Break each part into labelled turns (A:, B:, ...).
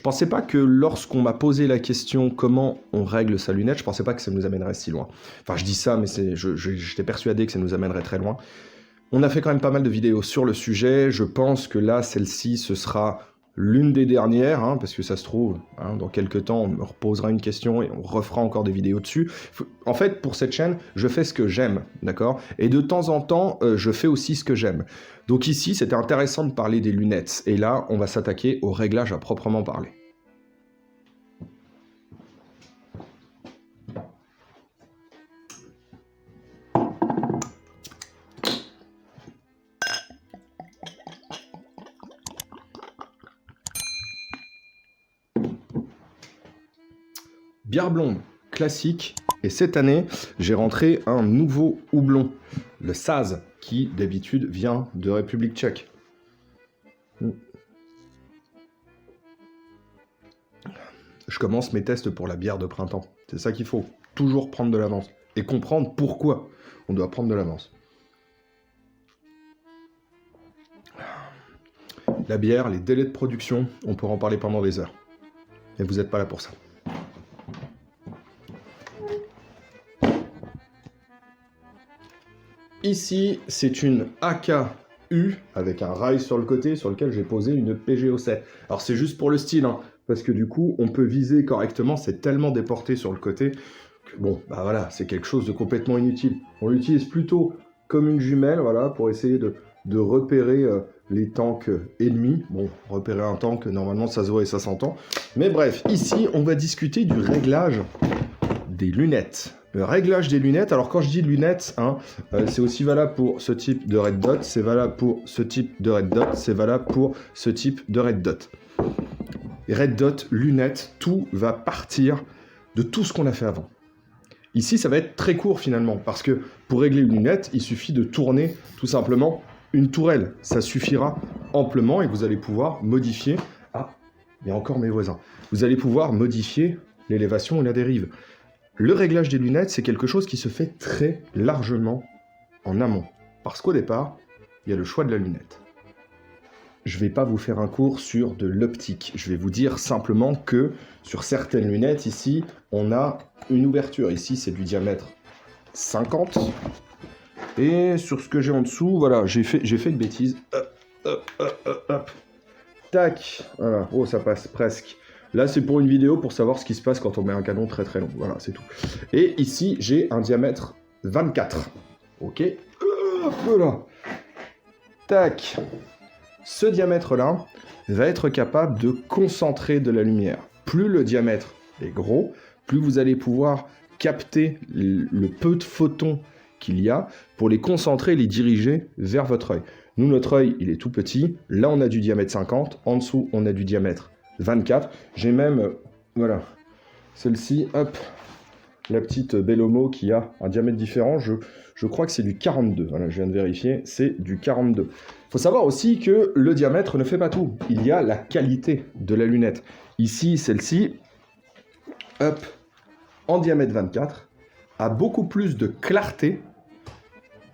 A: Je pensais pas que lorsqu'on m'a posé la question comment on règle sa lunette, je pensais pas que ça nous amènerait si loin. Enfin, je dis ça, mais j'étais persuadé que ça nous amènerait très loin. On a fait quand même pas mal de vidéos sur le sujet. Je pense que là, celle-ci, ce sera l'une des dernières, hein, parce que ça se trouve, hein, dans quelques temps, on me reposera une question et on refera encore des vidéos dessus. En fait, pour cette chaîne, je fais ce que j'aime, d'accord? Et de temps en temps, je fais aussi ce que j'aime. Donc ici, c'était intéressant de parler des lunettes. Et là, on va s'attaquer au réglage à proprement parler. Bière blonde, classique. Et cette année, j'ai rentré un nouveau houblon, le Saz, qui d'habitude vient de République tchèque. Je commence mes tests pour la bière de printemps. C'est ça qu'il faut, toujours prendre de l'avance. Et comprendre pourquoi on doit prendre de l'avance. La bière, les délais de production, on pourra en parler pendant des heures. Et vous n'êtes pas là pour ça. Ici, c'est une AKU avec un rail sur le côté sur lequel j'ai posé une PGO7. Alors c'est juste pour le style, hein, parce que du coup, on peut viser correctement, c'est tellement déporté sur le côté que bon, bah voilà, c'est quelque chose de complètement inutile. On l'utilise plutôt comme une jumelle, voilà, pour essayer de repérer les tanks ennemis. Bon, repérer un tank, normalement ça se voit et ça s'entend. Mais bref, ici, on va discuter du réglage des lunettes. Le réglage des lunettes, alors quand je dis lunettes, hein, c'est aussi valable pour ce type de red dot, c'est valable pour ce type de red dot, c'est valable pour ce type de red dot. Red dot, lunettes, tout va partir de tout ce qu'on a fait avant. Ici, ça va être très court finalement, parce que pour régler une lunette, il suffit de tourner tout simplement une tourelle. Ça suffira amplement et vous allez pouvoir modifier... Ah, il y a encore mes voisins. Vous allez pouvoir modifier l'élévation et la dérive. Le réglage des lunettes, c'est quelque chose qui se fait très largement en amont. Parce qu'au départ, il y a le choix de la lunette. Je ne vais pas vous faire un cours sur de l'optique. Je vais vous dire simplement que sur certaines lunettes, ici, on a une ouverture. Ici, c'est du diamètre 50. Et sur ce que j'ai en dessous, voilà, j'ai fait une bêtise. Hop. Tac. Voilà. Oh, ça passe presque. Là, c'est pour une vidéo pour savoir ce qui se passe quand on met un canon très très long. Voilà, c'est tout. Et ici, j'ai un diamètre 24. Ok. Voilà. Tac. Ce diamètre-là va être capable de concentrer de la lumière. Plus le diamètre est gros, plus vous allez pouvoir capter le peu de photons qu'il y a pour les concentrer et les diriger vers votre œil. Nous, notre œil, il est tout petit. Là, on a du diamètre 50. En dessous, on a du diamètre 24. J'ai même, voilà, celle-ci, hop, la petite Bellomo qui a un diamètre différent. Je crois que c'est du 42. Voilà, je viens de vérifier, c'est du 42. Il faut savoir aussi que le diamètre ne fait pas tout. Il y a la qualité de la lunette. Ici, celle-ci, hop, en diamètre 24, a beaucoup plus de clarté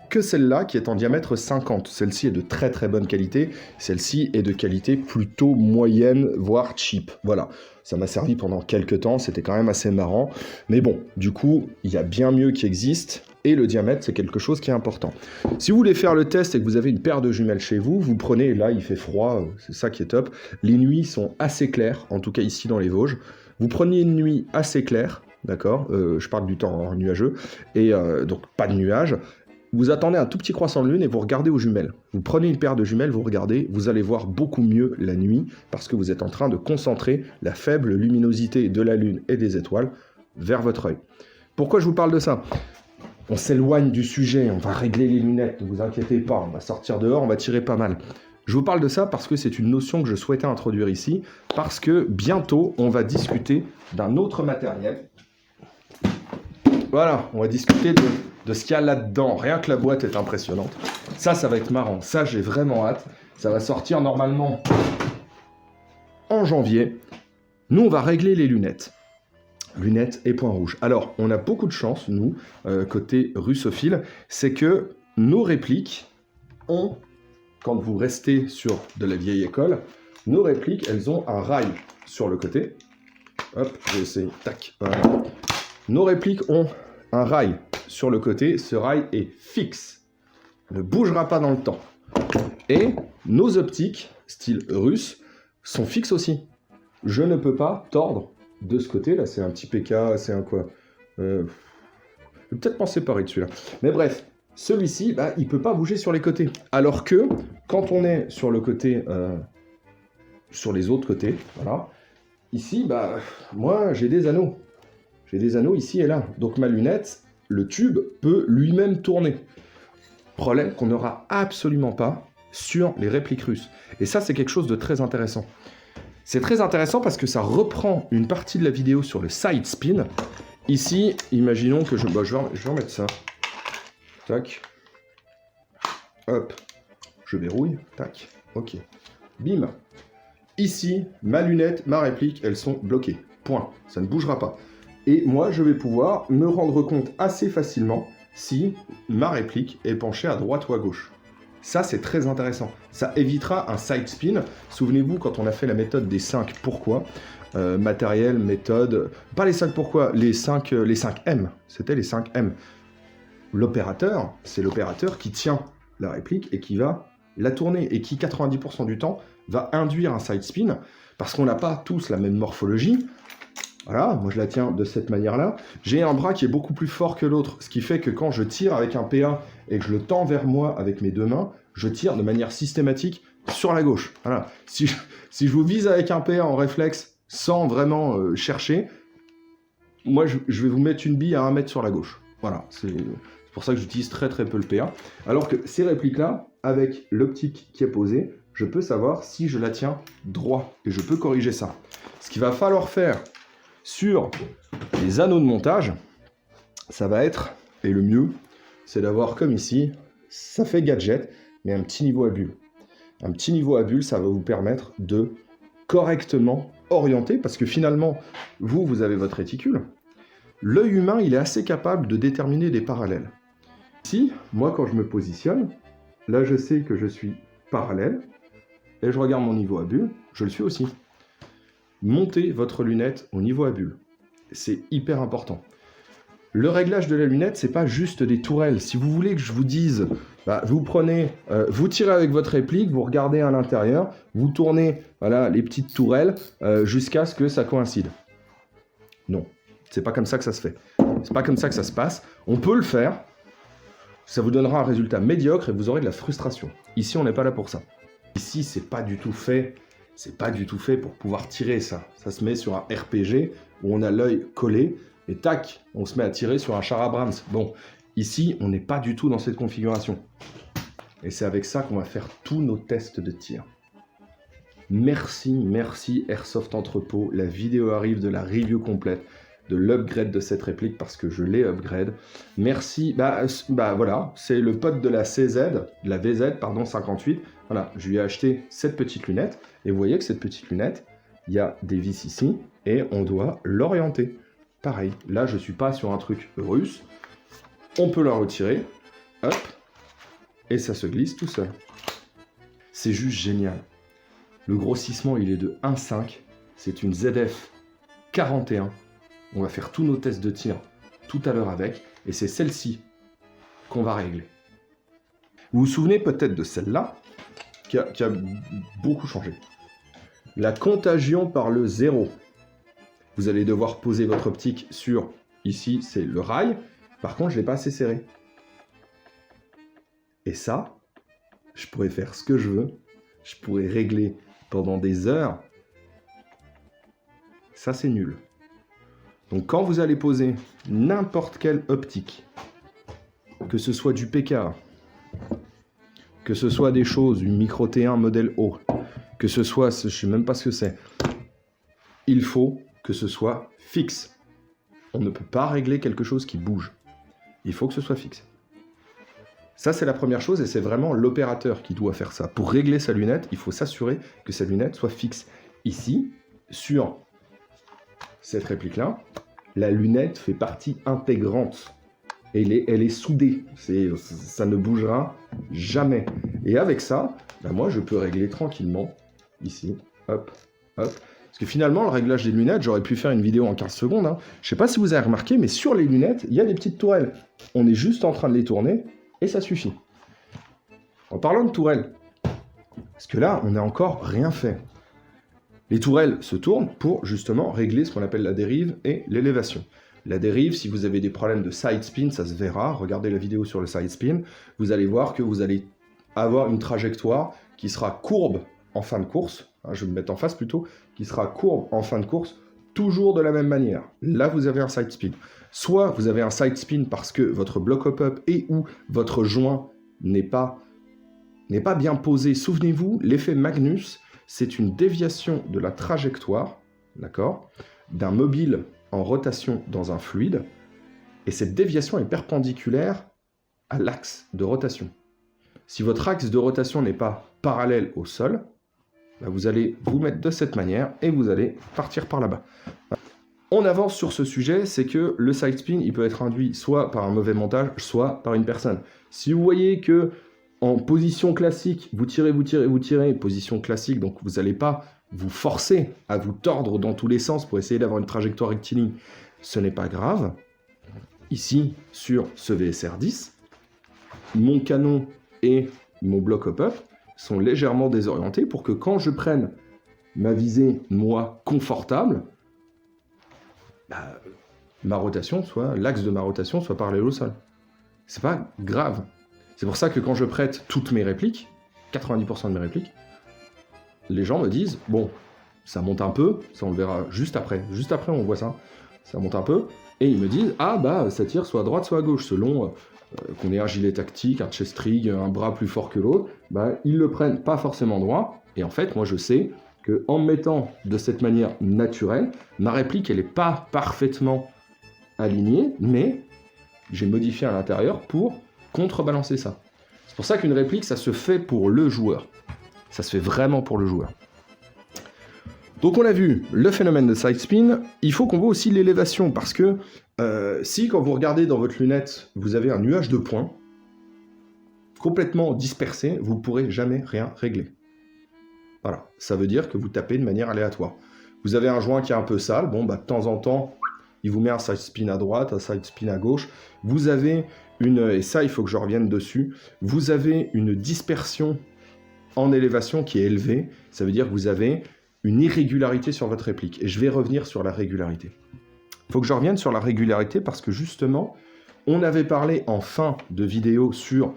A: que celle-là qui est en diamètre 50. Celle-ci est de très très bonne qualité. Celle-ci est de qualité plutôt moyenne, voire cheap. Voilà, ça m'a servi pendant quelques temps, c'était quand même assez marrant. Mais bon, du coup, il y a bien mieux qui existe. Et le diamètre, c'est quelque chose qui est important. Si vous voulez faire le test et que vous avez une paire de jumelles chez vous, vous prenez, là il fait froid, c'est ça qui est top. Les nuits sont assez claires, en tout cas ici dans les Vosges. Vous prenez une nuit assez claire, d'accord, je parle du temps nuageux, et donc pas de nuages. Vous attendez un tout petit croissant de lune et vous regardez aux jumelles. Vous prenez une paire de jumelles, vous regardez, vous allez voir beaucoup mieux la nuit parce que vous êtes en train de concentrer la faible luminosité de la lune et des étoiles vers votre œil. Pourquoi je vous parle de ça ? On s'éloigne du sujet, on va régler les lunettes, ne vous inquiétez pas, on va sortir dehors, on va tirer pas mal. Je vous parle de ça parce que c'est une notion que je souhaitais introduire ici, parce que bientôt on va discuter d'un autre matériel. Voilà, on va discuter de ce qu'il y a là-dedans. Rien que la boîte est impressionnante. Ça va être marrant. Ça, j'ai vraiment hâte. Ça va sortir normalement en janvier. Nous, on va régler les lunettes. Lunettes et points rouges. Alors, on a beaucoup de chance, nous, côté russophile, c'est que nos répliques ont, quand vous restez sur de la vieille école, nos répliques, elles ont un rail sur le côté. Hop, je vais essayer. Tac. Voilà. Nos répliques ont un rail sur le côté. Ce rail est fixe. Ne bougera pas dans le temps. Et nos optiques, style russe, sont fixes aussi. Je ne peux pas tordre de ce côté. Là, c'est un petit PK, c'est un quoi je vais peut-être m'en séparer de celui-là. Mais bref, celui-ci, bah, il ne peut pas bouger sur les côtés. Alors que, quand on est sur le côté, sur les autres côtés, voilà, ici, bah, moi, j'ai des anneaux. J'ai des anneaux ici et là. Donc ma lunette, le tube peut lui-même tourner. Problème qu'on n'aura absolument pas sur les répliques russes. Et ça, c'est quelque chose de très intéressant. C'est très intéressant parce que ça reprend une partie de la vidéo sur le side spin. Ici, imaginons que je vais remettre ça. Tac. Hop. Je verrouille. Tac. Ok. Bim. Ici, ma lunette, ma réplique, elles sont bloquées. Point. Ça ne bougera pas. Et moi, je vais pouvoir me rendre compte assez facilement si ma réplique est penchée à droite ou à gauche. Ça, c'est très intéressant. Ça évitera un side spin. Souvenez-vous, quand on a fait la méthode des 5 pourquoi, matériel, méthode, pas les 5 pourquoi, les 5 M. C'était les 5 M. L'opérateur, c'est l'opérateur qui tient la réplique et qui va la tourner et qui, 90% du temps, va induire un side spin parce qu'on n'a pas tous la même morphologie. Voilà, moi je la tiens de cette manière-là. J'ai un bras qui est beaucoup plus fort que l'autre, ce qui fait que quand je tire avec un PA et que je le tends vers moi avec mes deux mains, je tire de manière systématique sur la gauche. Voilà. Si je vous vise avec un PA en réflexe sans vraiment chercher, moi je vais vous mettre une bille à 1 mètre sur la gauche. Voilà, c'est pour ça que j'utilise très très peu le PA. Alors que ces répliques-là, avec l'optique qui est posée, je peux savoir si je la tiens droit et je peux corriger ça. Ce qu'il va falloir faire sur les anneaux de montage, ça va être, et le mieux, c'est d'avoir comme ici, ça fait gadget, mais un petit niveau à bulle. Un petit niveau à bulle, ça va vous permettre de correctement orienter, parce que finalement, vous avez votre réticule. L'œil humain, il est assez capable de déterminer des parallèles. Ici, moi, quand je me positionne, là, je sais que je suis parallèle, et je regarde mon niveau à bulle, je le suis aussi. Montez votre lunette au niveau à bulle. C'est hyper important. Le réglage de la lunette, c'est pas juste des tourelles. Si vous voulez que je vous dise, bah, vous prenez, vous tirez avec votre réplique, vous regardez à l'intérieur, vous tournez voilà, les petites tourelles jusqu'à ce que ça coïncide. Non, c'est pas comme ça que ça se fait. C'est pas comme ça que ça se passe. On peut le faire, ça vous donnera un résultat médiocre et vous aurez de la frustration. Ici, on n'est pas là pour ça. Ici, c'est pas du tout fait. C'est pas du tout fait pour pouvoir tirer ça. Ça se met sur un RPG où on a l'œil collé et tac, on se met à tirer sur un char Abrams. Bon, ici, on n'est pas du tout dans cette configuration. Et c'est avec ça qu'on va faire tous nos tests de tir. Merci Airsoft Entrepôt. La vidéo arrive de la review complète, de l'upgrade de cette réplique parce que je l'ai upgrade. Merci, bah voilà, c'est le pote de la CZ, de la VZ, pardon, 58. Voilà, je lui ai acheté cette petite lunette et vous voyez que cette petite lunette, il y a des vis ici et on doit l'orienter. Pareil, là je suis pas sur un truc russe, on peut la retirer, hop, et ça se glisse tout seul. C'est juste génial. Le grossissement il est de 1,5, c'est une ZF 41. On va faire tous nos tests de tir tout à l'heure avec, et c'est celle-ci qu'on va régler. Vous vous souvenez peut-être de celle-là, qui a beaucoup changé. La contagion par le zéro. Vous allez devoir poser votre optique sur, ici c'est le rail, par contre je ne l'ai pas assez serré. Et ça, je pourrais faire ce que je veux, je pourrais régler pendant des heures. Ça c'est nul. Donc quand vous allez poser n'importe quelle optique, que ce soit du PK, que ce soit des choses, une micro T1 modèle O, que ce soit, je ne sais même pas ce que c'est, il faut que ce soit fixe. On ne peut pas régler quelque chose qui bouge. Il faut que ce soit fixe. Ça, c'est la première chose et c'est vraiment l'opérateur qui doit faire ça. Pour régler sa lunette, il faut s'assurer que sa lunette soit fixe. Ici, sur cette réplique-là, la lunette fait partie intégrante. Et elle est soudée. Ça ne bougera jamais. Et avec ça, bah moi, je peux régler tranquillement, ici, hop, hop. Parce que finalement, le réglage des lunettes, j'aurais pu faire une vidéo en 15 secondes. Hein. Je sais pas si vous avez remarqué, mais sur les lunettes, il y a des petites tourelles. On est juste en train de les tourner, et ça suffit. En parlant de tourelles, parce que là, on n'a encore rien fait. Les tourelles se tournent pour justement régler ce qu'on appelle la dérive et l'élévation. La dérive, si vous avez des problèmes de side spin, ça se verra. Regardez la vidéo sur le side spin. Vous allez voir que vous allez avoir une trajectoire qui sera courbe en fin de course. Je vais me mettre en face plutôt. Qui sera courbe en fin de course, toujours de la même manière. Là, vous avez un side spin. Soit vous avez un side spin parce que votre block hop-up et ou votre joint n'est pas bien posé. Souvenez-vous, l'effet Magnus, c'est une déviation de la trajectoire, d'accord, d'un mobile en rotation dans un fluide, et cette déviation est perpendiculaire à l'axe de rotation. Si votre axe de rotation n'est pas parallèle au sol, bah vous allez vous mettre de cette manière et vous allez partir par là-bas. On avance sur ce sujet, c'est que le side spin, il peut être induit soit par un mauvais montage, soit par une personne. Si vous voyez que en position classique, vous tirez, position classique, donc vous n'allez pas vous forcer à vous tordre dans tous les sens pour essayer d'avoir une trajectoire rectiligne, ce n'est pas grave. Ici, sur ce VSR10, mon canon et mon bloc hop-up sont légèrement désorientés pour que quand je prenne ma visée, moi, confortable, bah, ma rotation soit, l'axe de ma rotation soit parallèle au sol. C'est pas grave. C'est pour ça que quand je prête toutes mes répliques, 90% de mes répliques, les gens me disent, bon, ça monte un peu, ça on le verra juste après on voit ça, ça monte un peu, et ils me disent, ah bah ça tire soit à droite soit à gauche, selon qu'on ait un gilet tactique, un chest rig, un bras plus fort que l'autre, bah ils le prennent pas forcément droit, et en fait moi je sais que en me mettant de cette manière naturelle, ma réplique elle est pas parfaitement alignée, mais j'ai modifié à l'intérieur pour contrebalancer ça. C'est pour ça qu'une réplique, ça se fait pour le joueur. Ça se fait vraiment pour le joueur. Donc on a vu le phénomène de side spin, il faut qu'on voit aussi l'élévation, parce que si quand vous regardez dans votre lunette, vous avez un nuage de points, complètement dispersé, vous ne pourrez jamais rien régler. Voilà, ça veut dire que vous tapez de manière aléatoire. Vous avez un joint qui est un peu sale, bon bah de temps en temps, il vous met un side spin à droite, un side spin à gauche, vous avez et ça il faut que je revienne dessus, vous avez une dispersion en élévation qui est élevée, ça veut dire que vous avez une irrégularité sur votre réplique, et je vais revenir sur la régularité. Il faut que je revienne sur la régularité parce que justement, on avait parlé en fin de vidéo sur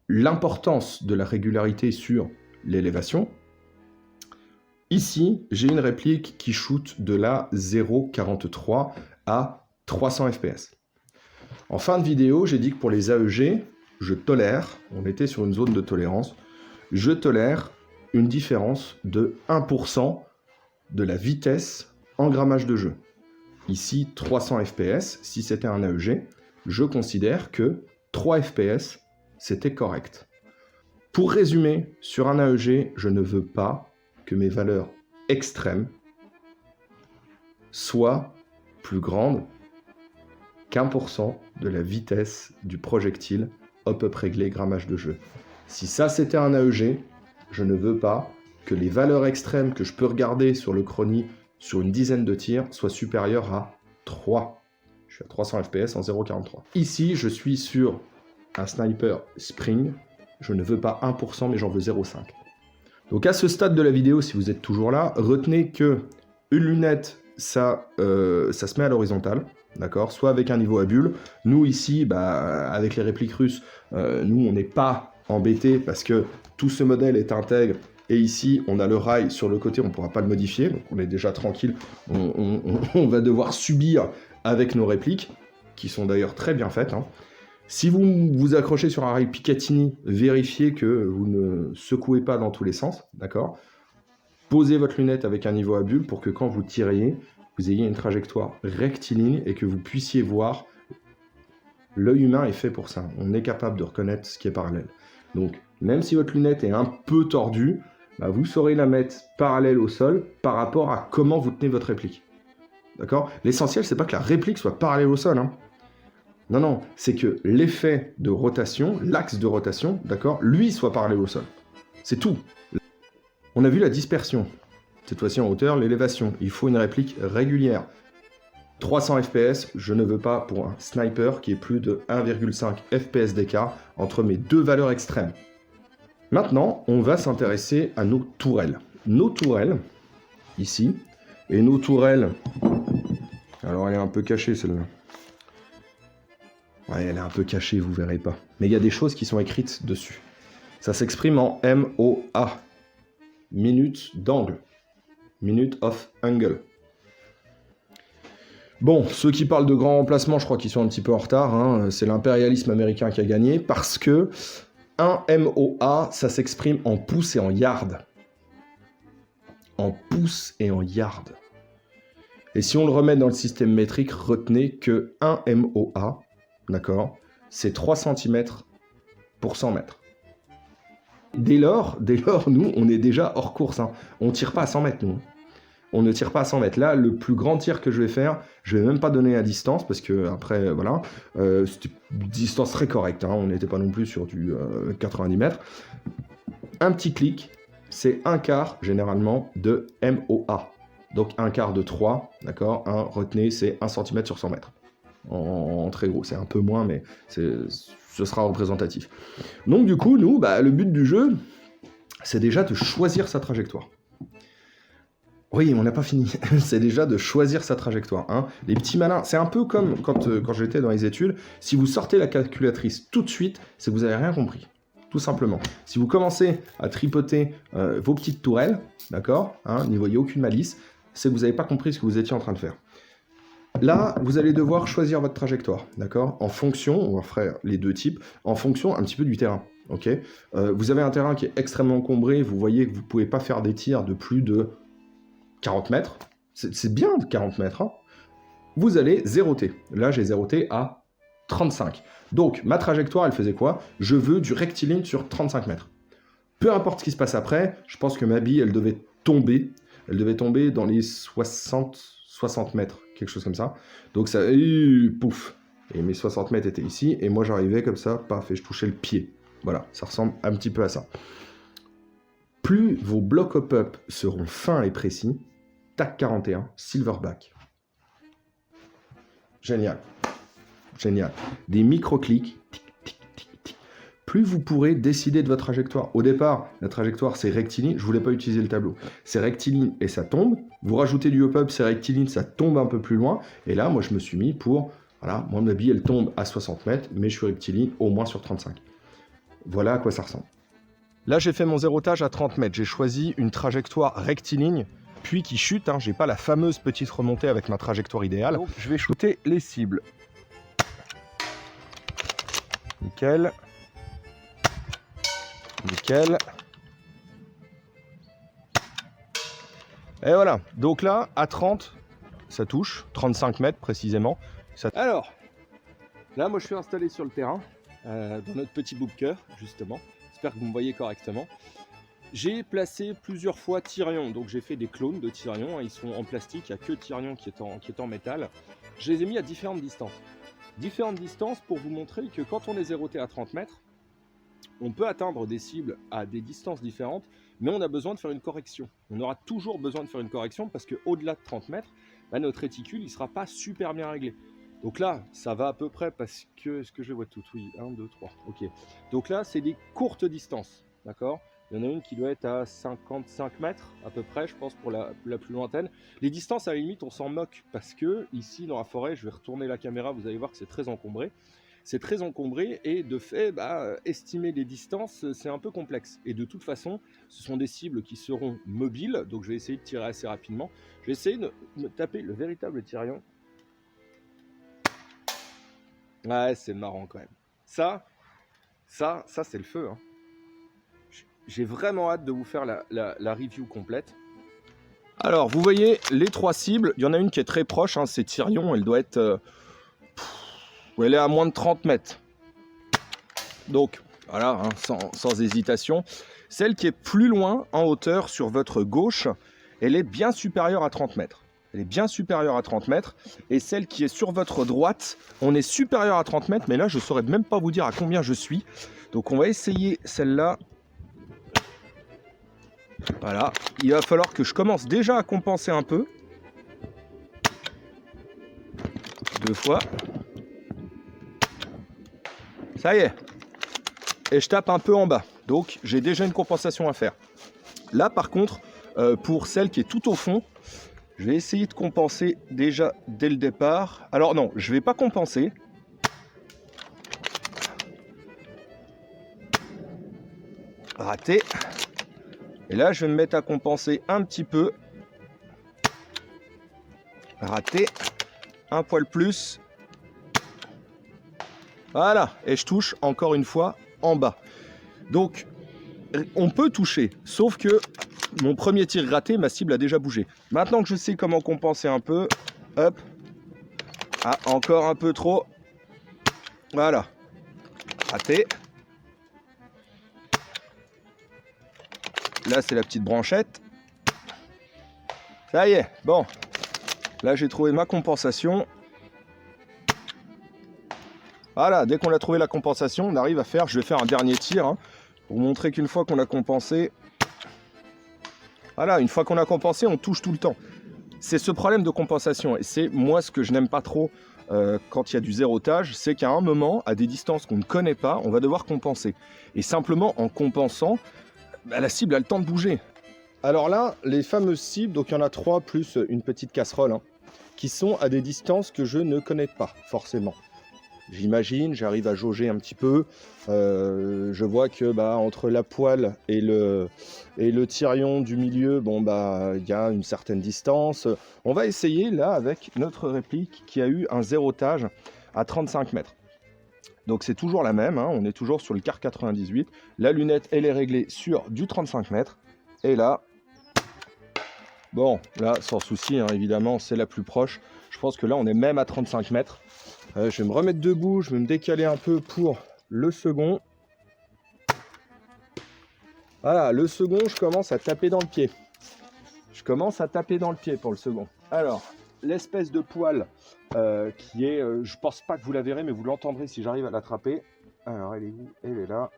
A: l'importance de la régularité sur l'élévation. Ici, j'ai une réplique qui shoot de la 0,43 à 300 fps. En fin de vidéo, j'ai dit que pour les AEG, je tolère, on était sur une zone de tolérance, je tolère une différence de 1% de la vitesse en grammage de jeu. Ici, 300 fps, si c'était un AEG, je considère que 3 fps, c'était correct. Pour résumer, sur un AEG, je ne veux pas que mes valeurs extrêmes soient plus grandes qu'1% de la vitesse du projectile hop-up réglé grammage de jeu. Si ça c'était un AEG, je ne veux pas que les valeurs extrêmes que je peux regarder sur le chronie sur une dizaine de tirs soient supérieures à 3. Je suis à 300 fps en 0,43. Ici, je suis sur un sniper spring. Je ne veux pas 1%, mais j'en veux 0,5. Donc à ce stade de la vidéo, si vous êtes toujours là, retenez que une lunette, ça se met à l'horizontale, d'accord, soit avec un niveau à bulle. Nous ici, avec les répliques russes, nous on n'est pas embêtés parce que tout ce modèle est intègre. Et ici, on a le rail sur le côté, on ne pourra pas le modifier, donc on est déjà tranquille. On va devoir subir avec nos répliques, qui sont d'ailleurs très bien faites. Hein. Si vous vous accrochez sur un rail Picatinny, vérifiez que vous ne secouez pas dans tous les sens, d'accord ? Posez votre lunette avec un niveau à bulle pour que quand vous tiriez, vous ayez une trajectoire rectiligne et que vous puissiez voir. L'œil humain est fait pour ça. On est capable de reconnaître ce qui est parallèle. Donc, même si votre lunette est un peu tordue, vous saurez la mettre parallèle au sol par rapport à comment vous tenez votre réplique. D'accord ? L'essentiel, c'est pas que la réplique soit parallèle au sol. Hein. Non, c'est que l'effet de rotation, l'axe de rotation, d'accord, lui soit parallèle au sol. C'est tout. On a vu la dispersion. Cette fois-ci en hauteur, l'élévation. Il faut une réplique régulière. 300 fps, je ne veux pas pour un sniper qui est plus de 1,5 fps d'écart entre mes deux valeurs extrêmes. Maintenant, on va s'intéresser à nos tourelles. Nos tourelles, ici, et nos tourelles... Alors elle est un peu cachée celle-là. Ouais, elle est un peu cachée, vous verrez pas. Mais il y a des choses qui sont écrites dessus. Ça s'exprime en MOA. Minute d'angle. Minute of angle. Bon, ceux qui parlent de grands remplacements, je crois qu'ils sont un petit peu en retard. Hein. C'est l'impérialisme américain qui a gagné parce que un MOA, ça s'exprime en pouces et en yards. En pouces et en yards. Et si on le remet dans le système métrique, retenez que 1 MOA, d'accord, c'est 3 cm pour 100 mètres. Dès lors, nous, on est déjà hors course. Hein. On ne tire pas à 100 mètres, nous. On ne tire pas à 100 mètres. Là, le plus grand tir que je vais faire, je ne vais même pas donner la distance, parce que après, voilà, c'était une distance très correcte. Hein. On n'était pas non plus sur du 90 mètres. Un petit clic, c'est un quart, généralement, de MOA. Donc un quart de 3, d'accord. Retenez, c'est 1 cm sur 100 mètres. En très gros, c'est un peu moins, mais ce sera représentatif. Donc du coup, nous, le but du jeu, c'est déjà de choisir sa trajectoire. Oui, on n'a pas fini. C'est déjà de choisir sa trajectoire. Hein. Les petits malins, c'est un peu comme quand j'étais dans les études. Si vous sortez la calculatrice tout de suite, c'est que vous n'avez rien compris. Tout simplement. Si vous commencez à tripoter vos petites tourelles, d'accord, hein, n'y voyez aucune malice, c'est que vous n'avez pas compris ce que vous étiez en train de faire. Là, vous allez devoir choisir votre trajectoire, d'accord, en fonction, on va faire les deux types, en fonction un petit peu du terrain. Ok, vous avez un terrain qui est extrêmement encombré, vous voyez que vous ne pouvez pas faire des tirs de plus de 40 mètres. C'est bien de 40 mètres. Hein. Vous allez zéroter. Là, j'ai zéroté à 35. Donc, ma trajectoire, elle faisait quoi? Je veux du rectiligne sur 35 mètres. Peu importe ce qui se passe après, je pense que ma bille, elle devait tomber. Elle devait tomber dans les 60 mètres, quelque chose comme ça. Donc, ça... pouf. Et mes 60 mètres étaient ici. Et moi, j'arrivais comme ça, paf, et je touchais le pied. Voilà, ça ressemble un petit peu à ça. Plus vos blocs hop-up seront fins et précis, TAC 41, Silverback. Génial. Génial. Des micro-clics. Plus vous pourrez décider de votre trajectoire. Au départ, la trajectoire, c'est rectiligne. Je ne voulais pas utiliser le tableau. C'est rectiligne et ça tombe. Vous rajoutez du hop-up, c'est rectiligne, ça tombe un peu plus loin. Et là, moi, je me suis mis pour... Voilà, moi, ma bille, elle tombe à 60 mètres, mais je suis rectiligne au moins sur 35. Voilà à quoi ça ressemble. Là, j'ai fait mon zérotage à 30 mètres. J'ai choisi une trajectoire rectiligne, puis qui chute. Hein. J'ai pas la fameuse petite remontée avec ma trajectoire idéale. Donc, je vais shooter les cibles. Nickel. Nickel. Et voilà. Donc là, à 30, ça touche. 35 mètres précisément. Alors, là, moi, je suis installé sur le terrain, dans notre petit bunker, justement. J'espère que vous me voyez correctement. J'ai placé plusieurs fois Tyrion, donc j'ai fait des clones de Tyrion, ils sont en plastique, il n'y a que Tyrion qui est en métal. Je les ai mis à différentes distances. Différentes distances pour vous montrer que quand on est zéroté à 30 mètres, on peut atteindre des cibles à des distances différentes, mais on a besoin de faire une correction. On aura toujours besoin de faire une correction parce qu'au-delà de 30 mètres, notre réticule ne sera pas super bien réglé. Donc là, ça va à peu près parce que... Est-ce que je vois tout? Oui, 1, 2, 3. Ok. Donc là, c'est des courtes distances. D'accord? Il y en a une qui doit être à 55 mètres à peu près, je pense, pour la plus lointaine. Les distances, à la limite, on s'en moque parce que ici, dans la forêt, je vais retourner la caméra, vous allez voir que c'est très encombré. C'est très encombré et de fait, estimer les distances, c'est un peu complexe. Et de toute façon, ce sont des cibles qui seront mobiles, donc je vais essayer de tirer assez rapidement. Je vais essayer de me taper le véritable Tyrion. Ouais, c'est marrant quand même. Ça c'est le feu. Hein. J'ai vraiment hâte de vous faire la review complète. Alors, vous voyez, les trois cibles, il y en a une qui est très proche, hein, c'est Tyrion, elle doit être... elle est à moins de 30 mètres. Donc, voilà, hein, sans hésitation. Celle qui est plus loin, en hauteur, sur votre gauche, elle est bien supérieure à 30 mètres. Elle est bien supérieure à 30 mètres. Et celle qui est sur votre droite, on est supérieur à 30 mètres. Mais là, je ne saurais même pas vous dire à combien je suis. Donc, on va essayer celle-là. Voilà, il va falloir que je commence déjà à compenser un peu. 2 fois. Ça y est. Et je tape un peu en bas. Donc j'ai déjà une compensation à faire. Là par contre, pour celle qui est tout au fond, je vais essayer de compenser déjà dès le départ. Alors non, je ne vais pas compenser. Raté. Et là, je vais me mettre à compenser un petit peu. Raté. Un poil plus. Voilà. Et je touche encore une fois en bas. Donc, on peut toucher. Sauf que mon premier tir raté, ma cible a déjà bougé. Maintenant que je sais comment compenser un peu. Hop. Ah, encore un peu trop. Voilà. Raté. Là, c'est la petite branchette. Ça y est, bon. Là, j'ai trouvé ma compensation. Voilà, dès qu'on a trouvé la compensation, on arrive à faire... Je vais faire un dernier tir, hein, pour vous montrer qu'une fois qu'on a compensé... Voilà, une fois qu'on a compensé, on touche tout le temps. C'est ce problème de compensation. Et c'est moi ce que je n'aime pas trop quand il y a du zérotage, c'est qu'à un moment, à des distances qu'on ne connaît pas, on va devoir compenser. Et simplement, en compensant, bah, la cible a le temps de bouger. Alors là, les fameuses cibles, donc il y en a 3 plus une petite casserole, hein, qui sont à des distances que je ne connais pas forcément. J'imagine, j'arrive à jauger un petit peu. Je vois que bah, entre la poêle et le tirion du milieu, bon bah il y a une certaine distance. On va essayer là avec notre réplique qui a eu un zérotage à 35 mètres. Donc c'est toujours la même, hein, on est toujours sur le Car 98. La lunette, elle est réglée sur du 35 mètres. Et là, bon, là, sans souci, hein, évidemment, c'est la plus proche. Je pense que là, on est même à 35 mètres. Je vais me remettre debout, je vais me décaler un peu pour le second. Voilà, le second, je commence à taper dans le pied. Je commence à taper dans le pied pour le second. Alors, l'espèce de poêle qui est... je pense pas que vous la verrez, mais vous l'entendrez si j'arrive à l'attraper. Alors, elle est où? Elle est là.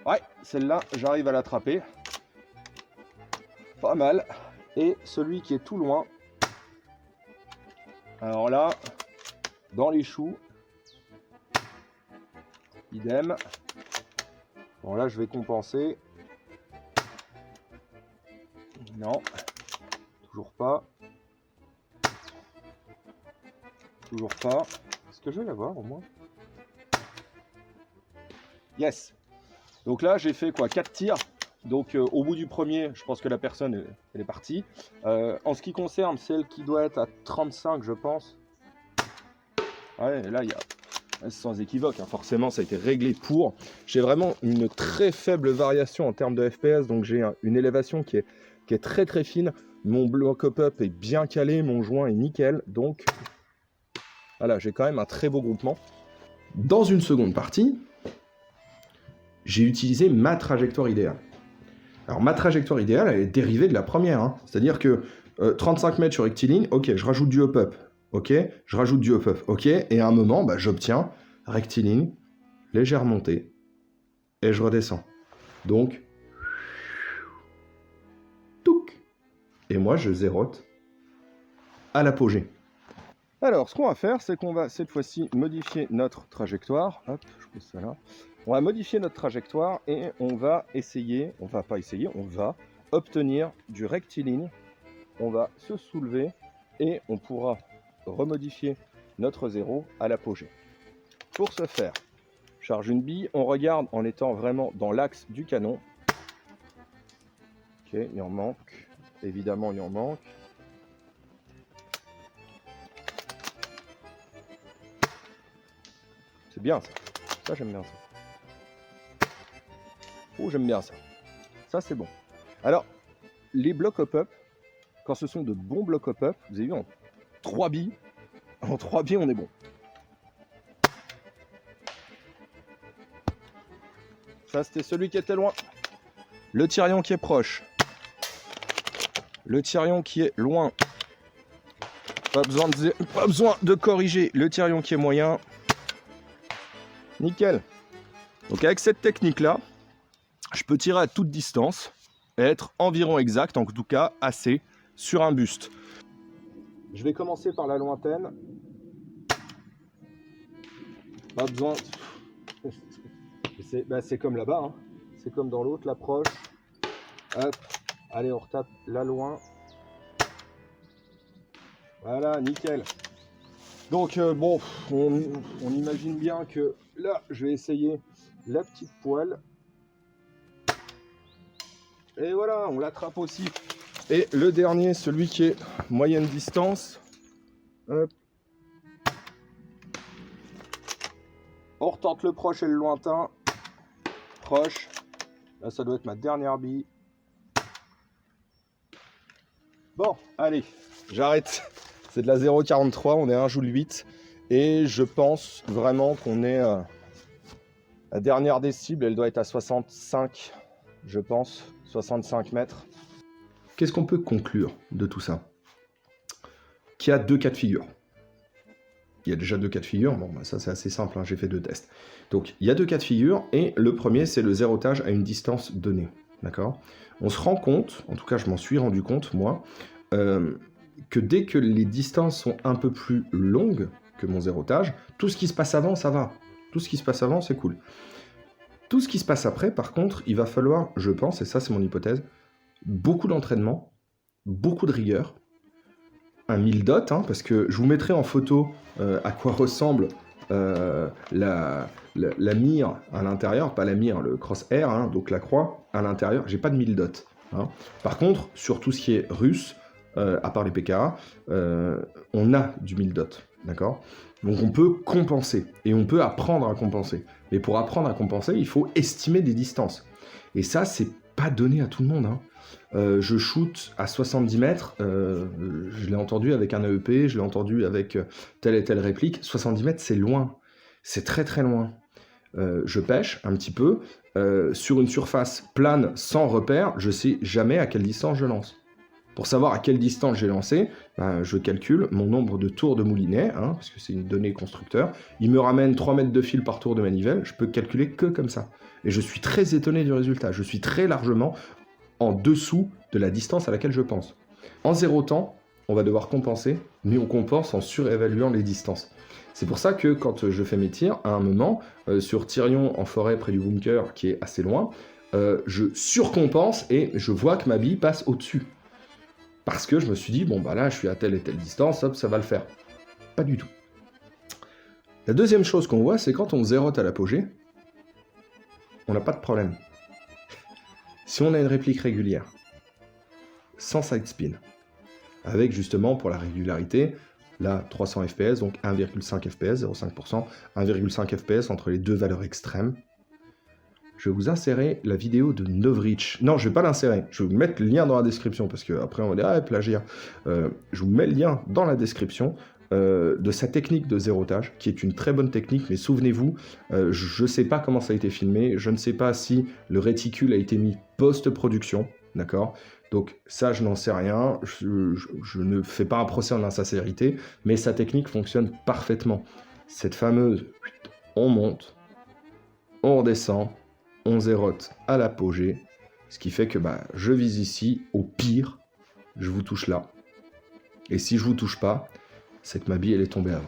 A: Ouais, celle-là, j'arrive à l'attraper. Pas mal. Et celui qui est tout loin. Alors là, dans les choux. Idem. Bon, là, je vais compenser. Non. Toujours pas. Toujours pas. Est-ce que je vais l'avoir au moins? Yes. Donc là, j'ai fait quoi? 4 tirs. Donc au bout du premier, je pense que la personne elle est partie. En ce qui concerne celle qui doit être à 35, je pense. Ouais, là, il y a... sans équivoque, hein, forcément, ça a été réglé pour. J'ai vraiment une très faible variation en termes de FPS. Donc j'ai une élévation qui est très très fine. Mon bloc pop-up est bien calé. Mon joint est nickel. Donc voilà, j'ai quand même un très beau groupement. Dans une seconde partie, j'ai utilisé ma trajectoire idéale. Alors ma trajectoire idéale, elle est dérivée de la première. Hein. C'est-à-dire que 35 mètres sur rectiligne, ok, je rajoute du hop-up. Ok, je rajoute du hop-up. Ok, et à un moment, bah, j'obtiens rectiligne, légère montée, et je redescends. Donc, touc. Et moi, je zérote à l'apogée. Alors, ce qu'on va faire, c'est qu'on va cette fois-ci modifier notre trajectoire. Hop, je pose ça là. On va modifier notre trajectoire et on va essayer, on va pas essayer, on va obtenir du rectiligne. On va se soulever et on pourra remodifier notre zéro à l'apogée. Pour ce faire, charge une bille, on regarde en étant vraiment dans l'axe du canon. Ok, il en manque, évidemment il en manque. C'est bien ça, ça j'aime bien ça. Oh, j'aime bien ça. Ça, c'est bon. Alors, les blocs hop-up, quand ce sont de bons blocs hop-up, vous avez vu, en 3 billes, on est bon. Ça, c'était celui qui était loin. Le tirion qui est proche. Le tirion qui est loin. Pas besoin de corriger le tirion qui est moyen. Nickel. Donc, avec cette technique-là, je peux tirer à toute distance et être environ exact, en tout cas assez, sur un buste. Je vais commencer par la lointaine. Pas besoin. C'est comme là-bas, hein. C'est comme dans l'autre, l'approche. Hop, allez, on retape là loin. Voilà, nickel. Donc bon, on imagine bien que là, je vais essayer la petite poêle. Et voilà, on l'attrape aussi. Et le dernier, celui qui est moyenne distance. Hop. On retente le proche et le lointain. Proche. Là, ça doit être ma dernière bille. Bon, allez, j'arrête. C'est de la 0,43, on est à 1 joule 8. Et je pense vraiment qu'on est... la dernière des cibles, elle doit être à 65, je pense. 65 mètres. Qu'est-ce qu'on peut conclure de tout ça? Qu'il y a 2 cas de figure. Il y a déjà 2 cas de figure, bon bah ça c'est assez simple, hein, j'ai fait 2 tests. Donc il y a 2 cas de figure, et le premier c'est le zérotage à une distance donnée, d'accord? On se rend compte, en tout cas je m'en suis rendu compte moi, que dès que les distances sont un peu plus longues que mon zérotage, tout ce qui se passe avant ça va, tout ce qui se passe avant c'est cool. Tout ce qui se passe après par contre, il va falloir, je pense, et ça c'est mon hypothèse, beaucoup d'entraînement, beaucoup de rigueur, un 1000 dots, hein, parce que je vous mettrai en photo à quoi ressemble la mire à l'intérieur, pas la mire, le crosshair, hein, donc la croix à l'intérieur, j'ai pas de 1000 dots. Hein. Par contre, sur tout ce qui est russe, à part les PKA, on a du 1000 dots, d'accord? Donc on peut compenser, et on peut apprendre à compenser. Mais pour apprendre à compenser, il faut estimer des distances. Et ça, c'est pas donné à tout le monde, hein. Je shoot à 70 mètres, je l'ai entendu avec un AEP, je l'ai entendu avec telle et telle réplique. 70 mètres, c'est loin, c'est très très loin. Je pêche un petit peu, sur une surface plane sans repère, je sais jamais à quelle distance je lance. Pour savoir à quelle distance j'ai lancé, je calcule mon nombre de tours de moulinet, hein, parce que c'est une donnée constructeur. Il me ramène 3 mètres de fil par tour de manivelle, je peux calculer que comme ça. Et je suis très étonné du résultat, je suis très largement en dessous de la distance à laquelle je pense. En zéro temps, on va devoir compenser, mais on compense en surévaluant les distances. C'est pour ça que quand je fais mes tirs, à un moment, sur Thirion en forêt près du bunker, qui est assez loin, je surcompense et je vois que ma bille passe au-dessus. Parce que je me suis dit, bon bah là je suis à telle et telle distance, hop, ça va le faire. Pas du tout. La deuxième chose qu'on voit, c'est quand on zérote à l'apogée, on n'a pas de problème. Si on a une réplique régulière, sans side spin, avec justement pour la régularité, là 300 fps, donc 1,5 fps, 0,5%, 1,5 fps entre les deux valeurs extrêmes, je vais vous insérer la vidéo de Novrich. Non, je ne vais pas l'insérer, je vais vous mettre le lien dans la description, parce qu'après on va dire, ah, plagiat. Je vous mets le lien dans la description de sa technique de zérotage, qui est une très bonne technique, mais souvenez-vous, je ne sais pas comment ça a été filmé, je ne sais pas si le réticule a été mis post-production, d'accord? Donc ça, je n'en sais rien, je ne fais pas un procès en insincérité, mais sa technique fonctionne parfaitement. Cette fameuse, on monte, on redescend, on zérote à l'apogée, ce qui fait que je vise ici, au pire, je vous touche là. Et si je vous touche pas, c'est que ma bille elle est tombée avant.